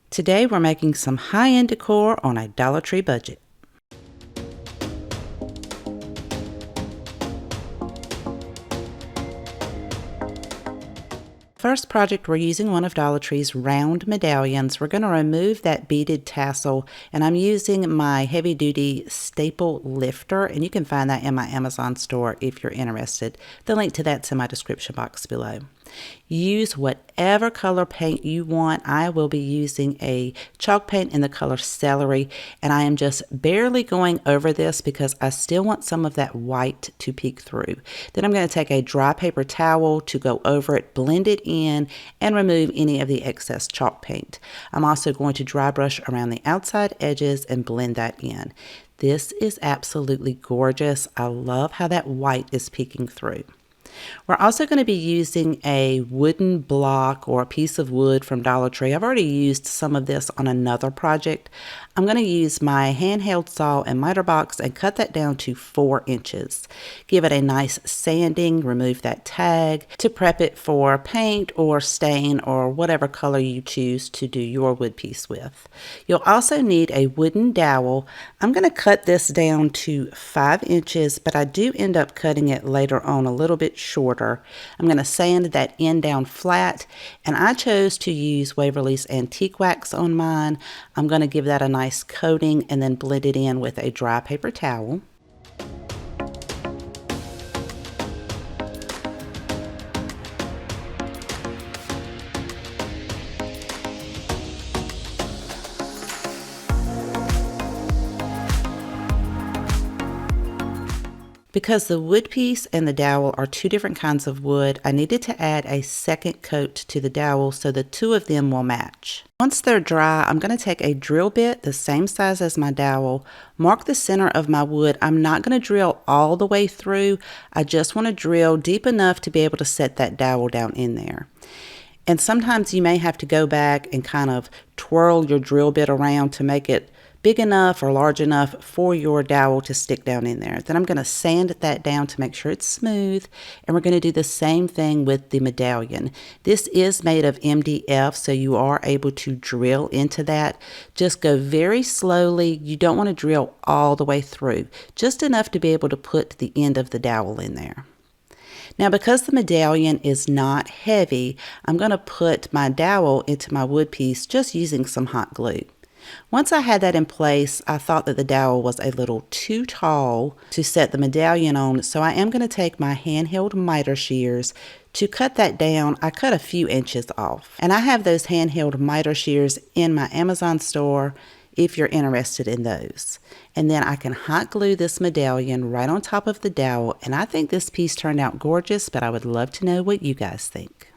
Today we're making some high-end decor on a Dollar Tree budget. First project, we're using one of Dollar Tree's round medallions. We're going to remove that beaded tassel, and I'm using my heavy-duty staple lifter, and you can find that in my Amazon store if you're interested. The link to that's in my description box below. Use whatever color paint you want. I will be using a chalk paint in the color celery, and I am just barely going over this because I still want some of that white to peek through. Then I'm going to take a dry paper towel to go over it, blend it in, and remove any of the excess chalk paint. I'm also going to dry brush around the outside edges and blend that in. This is absolutely gorgeous. I love how that white is peeking through. We're also going to be using a wooden block or a piece of wood from Dollar Tree. I've already used some of this on another project. I'm going to use my handheld saw and miter box and cut that down to 4 inches. Give it a nice sanding, remove that tag to prep it for paint or stain or whatever color you choose to do your wood piece with. You'll also need a wooden dowel. I'm going to cut this down to 5 inches, but I do end up cutting it later on a little bit shorter. I'm going to sand that end down flat, and I chose to use Waverly's Antique Wax on mine. I'm going to give that a nice coating and then blend it in with a dry paper towel. Because the wood piece and the dowel are 2 different kinds of wood, I needed to add a second coat to the dowel so the 2 of them will match. Once they're dry, I'm going to take a drill bit the same size as my dowel, mark the center of my wood. I'm not going to drill all the way through. I just want to drill deep enough to be able to set that dowel down in there. And sometimes you may have to go back and kind of twirl your drill bit around to make it big enough or large enough for your dowel to stick down in there. Then I'm going to sand that down to make sure it's smooth, and we're going to do the same thing with the medallion. This is made of MDF, so you are able to drill into that. Just go very slowly. You don't want to drill all the way through, just enough to be able to put the end of the dowel in there. Now, because the medallion is not heavy, I'm going to put my dowel into my wood piece just using some hot glue. Once I had that in place, I thought that the dowel was a little too tall to set the medallion on, so I am going to take my handheld miter shears to cut that down. I cut a few inches off, and I have those handheld miter shears in my Amazon store if you're interested in those. And then I can hot glue this medallion right on top of the dowel, and I think this piece turned out gorgeous, but I would love to know what you guys think.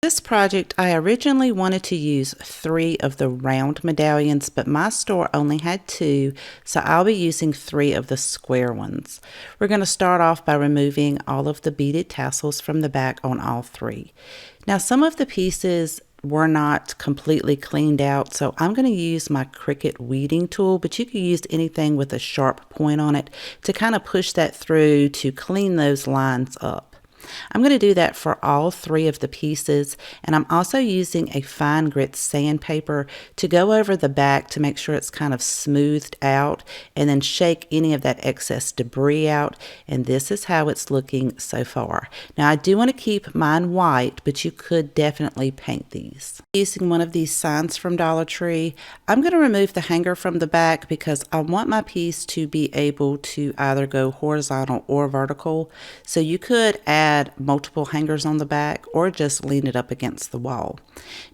This project, I originally wanted to use 3 of the round medallions, but my store only had 2, so I'll be using 3 of the square ones. We're going to start off by removing all of the beaded tassels from the back on all 3. Now, some of the pieces were not completely cleaned out, so I'm going to use my Cricut weeding tool, but you can use anything with a sharp point on it to kind of push that through to clean those lines up. I'm going to do that for all 3 of the pieces, and I'm also using a fine grit sandpaper to go over the back to make sure it's kind of smoothed out, and then shake any of that excess debris out, and this is how it's looking so far. Now, I do want to keep mine white, but you could definitely paint these. Using one of these signs from Dollar Tree, I'm going to remove the hanger from the back because I want my piece to be able to either go horizontal or vertical, so you could add multiple hangers on the back or just lean it up against the wall.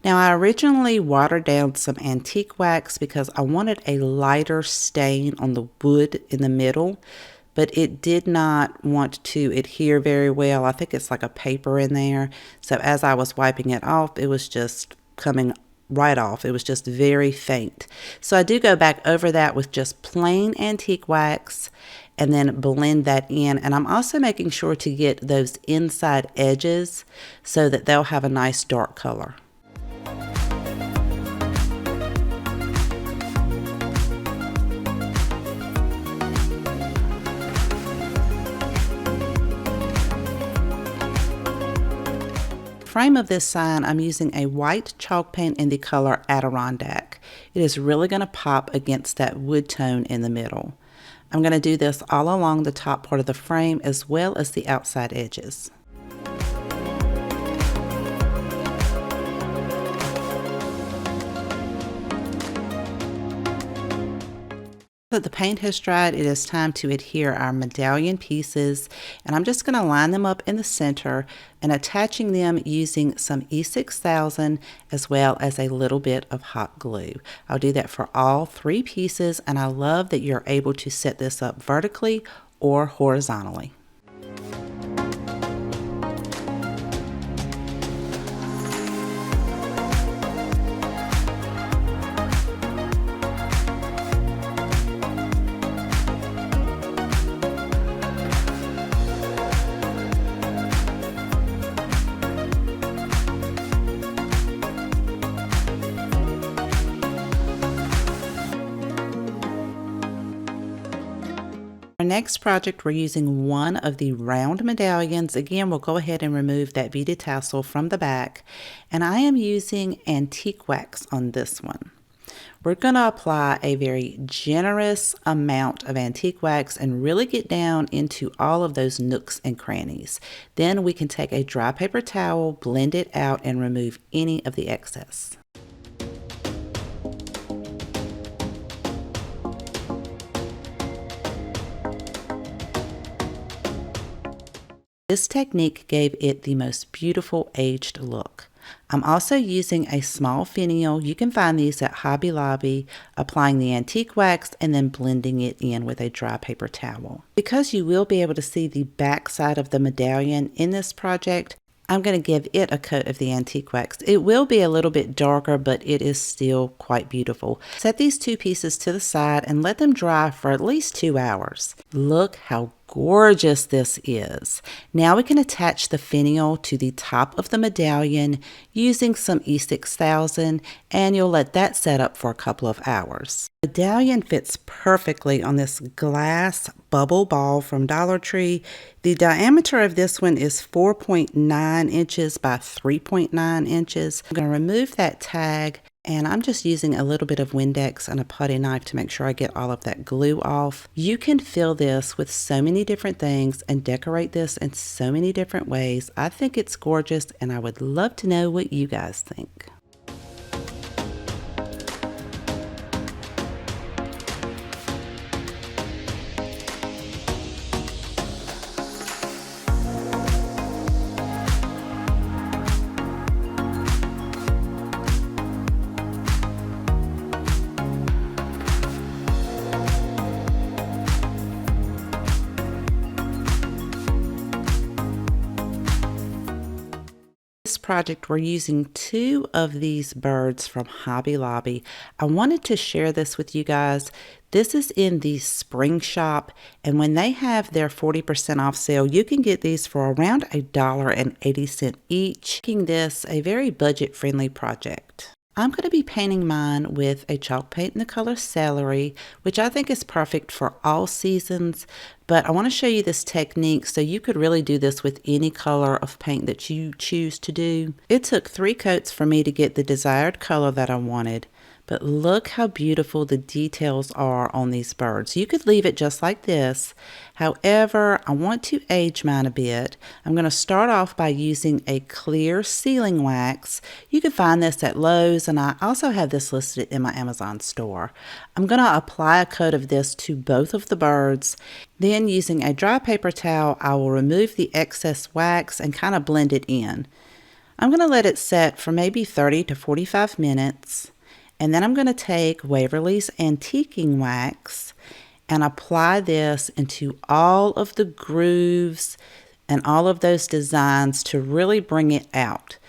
Now, I originally watered down some antique wax because I wanted a lighter stain on the wood in the middle, but it did not want to adhere very well. I think it's like a paper in there, so as I was wiping it off, it was just coming right off. It was just very faint. So I do go back over that with just plain antique wax, and then blend that in. And I'm also making sure to get those inside edges so that they'll have a nice dark color. Frame of this sign, I'm using a white chalk paint in the color Adirondack. It is really going to pop against that wood tone in the middle. I'm going to do this all along the top part of the frame as well as the outside edges. So the paint has dried, it is time to adhere our medallion pieces, and I'm just going to line them up in the center and attaching them using some E6000 as well as a little bit of hot glue. I'll do that for all 3 pieces, and I love that you're able to set this up vertically or horizontally. Our next project, we're using one of the round medallions. Again, we'll go ahead and remove that beaded tassel from the back, and I am using antique wax on this one. We're going to apply a very generous amount of antique wax and really get down into all of those nooks and crannies. Then we can take a dry paper towel, blend it out, and remove any of the excess. This technique gave it the most beautiful aged look. I'm also using a small finial. You can find these at Hobby Lobby, applying the antique wax and then blending it in with a dry paper towel. Because you will be able to see the back side of the medallion in this project, I'm going to give it a coat of the antique wax. It will be a little bit darker, but it is still quite beautiful. Set these 2 pieces to the side and let them dry for at least 2 hours. Look how gorgeous this is. Now we can attach the finial to the top of the medallion using some E6000, and you'll let that set up for a couple of hours. The medallion fits perfectly on this glass bubble ball from Dollar Tree. The diameter of this one is 4.9 inches by 3.9 inches. I'm going to remove that tag, and I'm just using a little bit of Windex and a putty knife to make sure I get all of that glue off. You can fill this with so many different things and decorate this in so many different ways. I think it's gorgeous, and I would love to know what you guys think. This project, we're using 2 of these birds from Hobby Lobby. I wanted to share this with you guys. This is in the spring shop, and when they have their 40% off sale, you can get these for around $1.80 each, making this a very budget-friendly project. I'm going to be painting mine with a chalk paint in the color Celery, which I think is perfect for all seasons, but I want to show you this technique so you could really do this with any color of paint that you choose to do. It took 3 coats for me to get the desired color that I wanted, but look how beautiful the details are on these birds. You could leave it just like this. However, I want to age mine a bit. I'm going to start off by using a clear sealing wax. You can find this at Lowe's, and I also have this listed in my Amazon store. I'm going to apply a coat of this to both of the birds. Then, using a dry paper towel, I will remove the excess wax and kind of blend it in. I'm going to let it set for maybe 30 to 45 minutes. And then I'm going to take Waverly's Antiquing Wax and apply this into all of the grooves and all of those designs to really bring it out.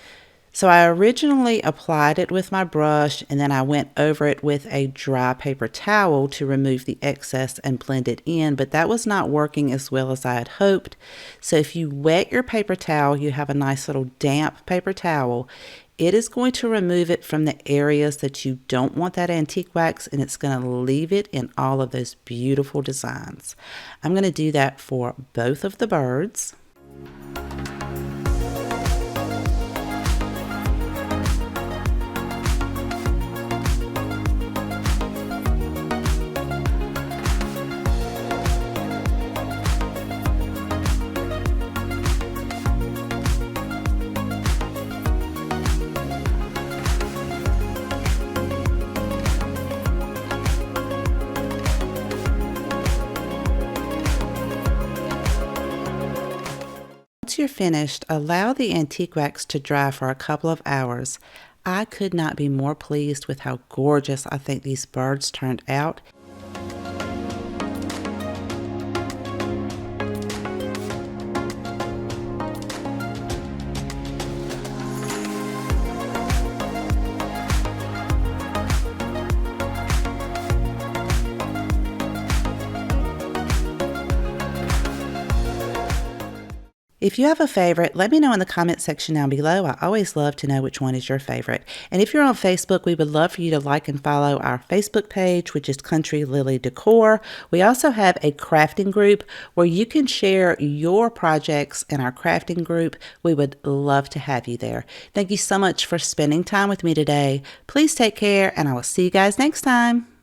So I originally applied it with my brush and then I went over it with a dry paper towel to remove the excess and blend it in, but that was not working as well as I had hoped. So if you wet your paper towel, you have a nice little damp paper towel, it is going to remove it from the areas that you don't want that antique wax, and it's going to leave it in all of those beautiful designs. I'm going to do that for both of the birds. Once you're finished, allow the antique wax to dry for a couple of hours. I could not be more pleased with how gorgeous I think these birds turned out. If you have a favorite, let me know in the comment section down below. I always love to know which one is your favorite. And if you're on Facebook, we would love for you to like and follow our Facebook page, which is Country Lily Decor. We also have a crafting group where you can share your projects in our crafting group. We would love to have you there. Thank you so much for spending time with me today. Please take care, and I will see you guys next time.